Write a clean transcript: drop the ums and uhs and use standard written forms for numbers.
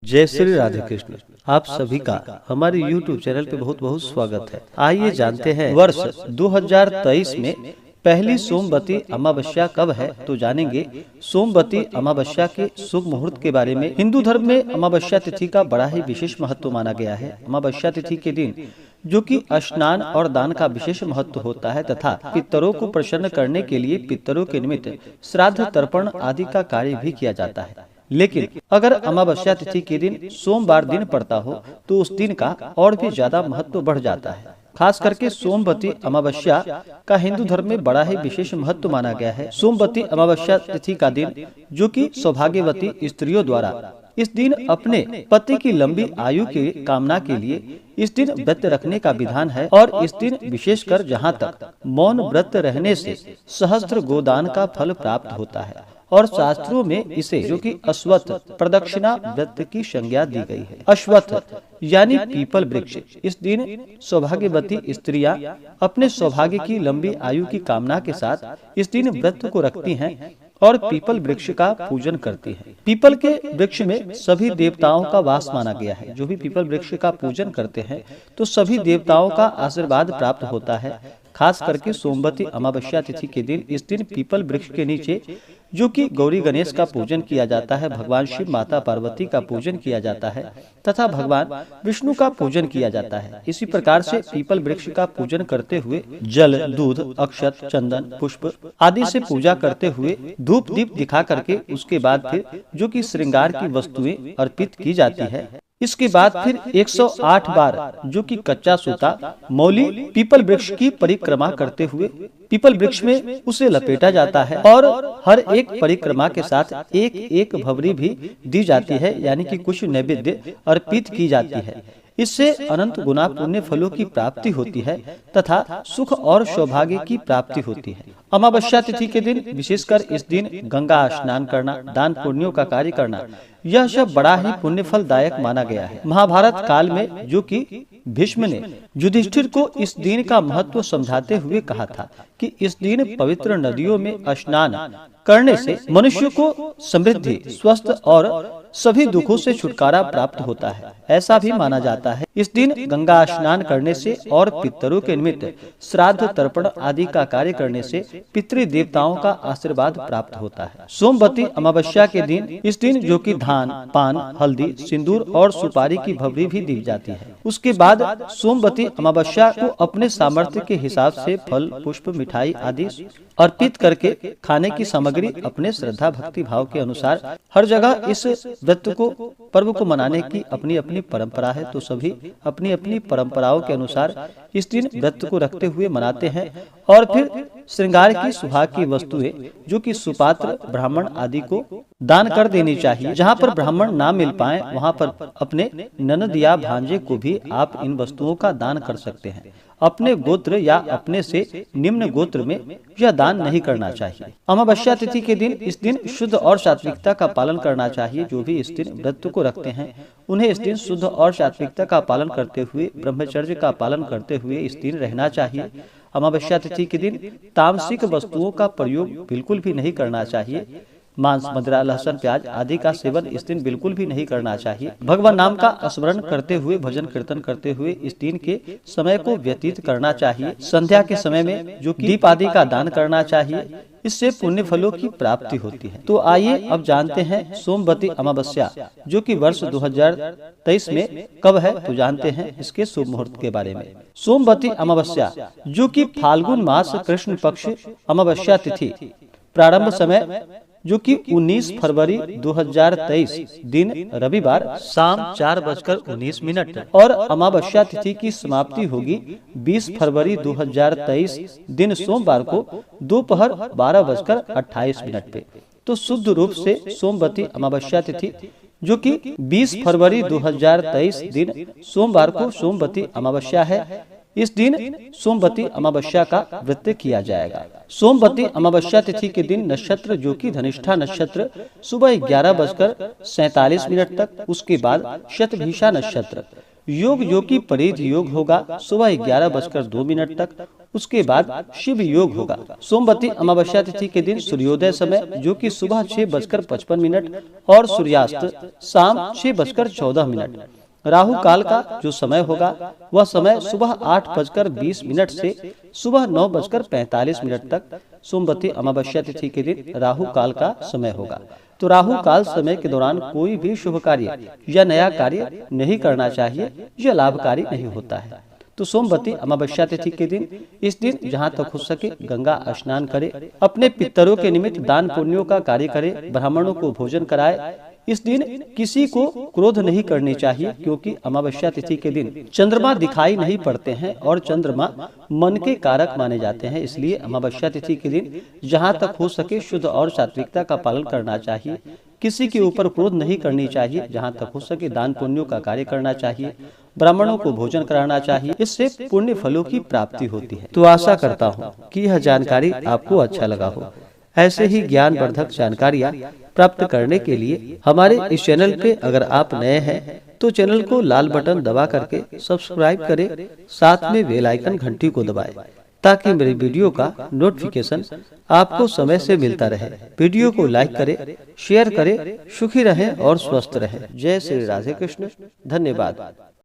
जय श्री राधे कृष्ण। आप सभी का हमारे YouTube चैनल पे बहुत बहुत स्वागत है। आइए जानते हैं वर्ष 2023 में पहली सोमवती अमावस्या कब है, तो जानेंगे सोमवती अमावस्या के शुभ मुहूर्त के बारे में। हिंदू धर्म में अमावस्या तिथि का बड़ा ही विशेष महत्व माना गया है। अमावस्या तिथि के दिन जो कि स्नान और दान का विशेष महत्व होता है तथा पितरों को प्रसन्न करने के लिए पितरों के निमित्त श्राद्ध तर्पण आदि का कार्य भी किया जाता है। लेकिन अगर अमावस्या तिथि के दिन सोमवार दिन पड़ता हो तो उस दिन का और भी ज्यादा महत्व बढ़ जाता है। खास करके सोमवती अमावस्या का हिंदू धर्म में बड़ा ही विशेष महत्व माना गया है। सोमवती अमावस्या तिथि का दिन जो कि सौभाग्यवती स्त्रियों द्वारा इस दिन अपने पति की लंबी आयु की कामना के लिए इस दिन व्रत रखने का विधान है। और इस दिन विशेषकर जहाँ तक मौन व्रत रहने से सहस्त्र गोदान का फल प्राप्त होता है और शास्त्रों में इसे जो कि अश्वत्थ प्रदक्षिणा व्रत की संज्ञा दी गई है। अश्वत्थ यानी पीपल वृक्ष। इस दिन सौभाग्यवती स्त्रियां अपने सौभाग्य की लंबी आयु की कामना के साथ इस दिन व्रत को रखती हैं और पीपल वृक्ष का पूजन करती है। पीपल के वृक्ष में सभी देवताओं का वास माना गया है। जो भी पीपल वृक्ष का पूजन करते हैं तो सभी देवताओं का आशीर्वाद प्राप्त होता है। खास करके सोमवती अमावस्या तिथि के दिन इस दिन पीपल वृक्ष के नीचे जो कि गौरी गणेश का पूजन किया जाता है, भगवान शिव माता पार्वती का पूजन किया जाता है तथा भगवान विष्णु का पूजन किया जाता है। इसी प्रकार से पीपल वृक्ष का पूजन करते हुए जल, दूध, अक्षत, चंदन, पुष्प आदि से पूजा करते हुए धूप दीप दिखा करके उसके बाद फिर जो कि श्रृंगार की वस्तुएं अर्पित की जाती है। इसके बाद फिर 108 बार जो कि कच्चा सूता मौली पीपल वृक्ष की परिक्रमा करते हुए पीपल वृक्ष में उसे लपेटा जाता है और हर एक परिक्रमा के साथ एक एक भवरी भी दी जाती है, यानी कि कुछ नैवेद्य अर्पित की जाती है। इससे अनंत गुना पुण्य फलों की प्राप्ति होती है तथा सुख और सौभाग्य की प्राप्ति होती है। अमावस्या तिथि के दिन विशेषकर इस दिन गंगा स्नान करना, दान पुण्यों का कार्य करना, यह सब बड़ा ही पुण्य फलदायक माना गया है। महाभारत काल में जो कि भीष्म ने युधिष्ठिर को इस दिन का महत्व समझाते हुए कहा था कि इस दिन पवित्र नदियों में स्नान करने से मनुष्य को समृद्धि, स्वस्थ और सभी दुखों से छुटकारा प्राप्त होता है। ऐसा भी माना जाता है इस दिन गंगा स्नान करने से और पितरों के निमित्त श्राद्ध तर्पण आदि का कार्य करने से पितृ देवताओं का आशीर्वाद प्राप्त होता है। सोमवती अमावस्या के दिन इस दिन जो कि धान, पान, हल्दी, सिंदूर और सुपारी की भवरी भी दी जाती है। उसके बाद सोमवती अमावस्या को अपने सामर्थ्य के हिसाब से फल, पुष्प, मिठाई आदि अर्पित करके खाने की सामग्री अपने श्रद्धा भक्ति भाव के अनुसार हर जगह इस व्रत को पर्व को मनाने की अपनी अपनी परंपरा है। तो सभी अपनी अपनी परंपराओं के अनुसार इस दिन व्रत को रखते हुए मनाते हैं और फिर श्रृंगार की सुहाग की वस्तुएं जो कि सुपात्र, ब्राह्मण आदि को दान कर देनी चाहिए। जहाँ पर ब्राह्मण ना मिल पाए वहाँ पर अपने ननद या भांजे को भी आप इन वस्तुओं का दान कर सकते हैं। अपने गोत्र या अपने से निम्न गोत्र में यह दान नहीं करना चाहिए। अमावस्या तिथि के दिन इस दिन शुद्ध और सात्विकता का पालन करना चाहिए। जो भी इस दिन व्रत को रखते हैं उन्हें इस दिन शुद्ध और सात्विकता का पालन करते हुए ब्रह्मचर्य का पालन करते हुए इस दिन रहना चाहिए। अमावस्या तिथि के दिन तामसिक वस्तुओं का प्रयोग बिल्कुल भी नहीं करना चाहिए। मांस, मदिरा, लहसुन, प्याज आदि का सेवन इस दिन बिल्कुल भी नहीं करना चाहिए। भगवान नाम का स्मरण करते हुए भजन कीर्तन करते हुए इस दिन के समय को व्यतीत करना चाहिए। संध्या के समय में जो दीप आदि का दान करना चाहिए, इससे पुण्य फलों की प्राप्ति होती है। तो आइए अब जानते हैं सोमवती अमावस्या जो कि वर्ष 2023 में कब है, तो जानते हैं इसके शुभ मुहूर्त के बारे में। सोमवती अमावस्या जो कि फाल्गुन मास कृष्ण पक्ष अमावस्या तिथि, प्रारंभ समय जो कि 19 फरवरी 2023 दिन रविवार शाम 4:19 और अमावस्या तिथि की समाप्ति होगी 20 फरवरी 2023 दिन सोमवार को दोपहर 12:28 पे। तो शुद्ध रूप से सोमवती अमावस्या तिथि जो कि 20 फरवरी 2023 दिन सोमवार को सोमवती अमावस्या है। इस दिन सोमवती अमावस्या का व्रत किया जाएगा। सोमवती अमावस्या तिथि के दिन नक्षत्र जो कि धनिष्ठा नक्षत्र सुबह 11:47 तक, उसके बाद शतभिषा नक्षत्र योग जो कि परिध योग होगा सुबह 11:02 तक। उसके बाद शिव योग होगा। सोमवती अमावस्या तिथि के दिन सूर्योदय समय जो कि सुबह 6:55 और सूर्यास्त शाम 6:14। राहु काल का जो समय होगा वह समय सुबह 8:20 से सुबह 9:45 तक। सोमवती अमावस्या तिथि के दिन राहु काल का समय होगा। तो राहु काल समय के दौरान कोई भी शुभ कार्य या नया कार्य नहीं करना चाहिए, यह लाभकारी नहीं होता है। तो सोमवती अमावस्या तिथि के दिन इस दिन जहाँ तक हो सके गंगा स्नान करे, अपने पितरों के निमित्त दान पुण्यों का कार्य करे, ब्राह्मणों को भोजन कराए। इस दिन किसी को क्रोध नहीं करनी चाहिए, क्योंकि अमावस्या तिथि के दिन चंद्रमा दिखाई नहीं पड़ते हैं और चंद्रमा मन के कारक माने जाते हैं। इसलिए अमावस्या तिथि के दिन जहाँ तक हो सके शुद्ध और सात्विकता का पालन करना चाहिए। किसी के ऊपर क्रोध नहीं करनी चाहिए। जहाँ तक हो सके दान पुण्यों का कार्य करना चाहिए, ब्राह्मणों को भोजन कराना चाहिए। इससे पुण्य फलों की प्राप्ति होती है। तो आशा करता हूँ कि यह जानकारी आपको अच्छा लगा हो। ऐसे ही ज्ञानवर्धक जानकारियाँ प्राप्त करने के लिए हमारे इस चैनल पे अगर आप नए हैं तो चैनल को लाल बटन दबा करके सब्सक्राइब करें, साथ में बेल आइकन घंटी को दबाएं, ताकि मेरी वीडियो का नोटिफिकेशन आपको समय से मिलता रहे। वीडियो को लाइक करें, शेयर करें। सुखी रहें और स्वस्थ रहें। जय श्री राधे कृष्ण। धन्यवाद।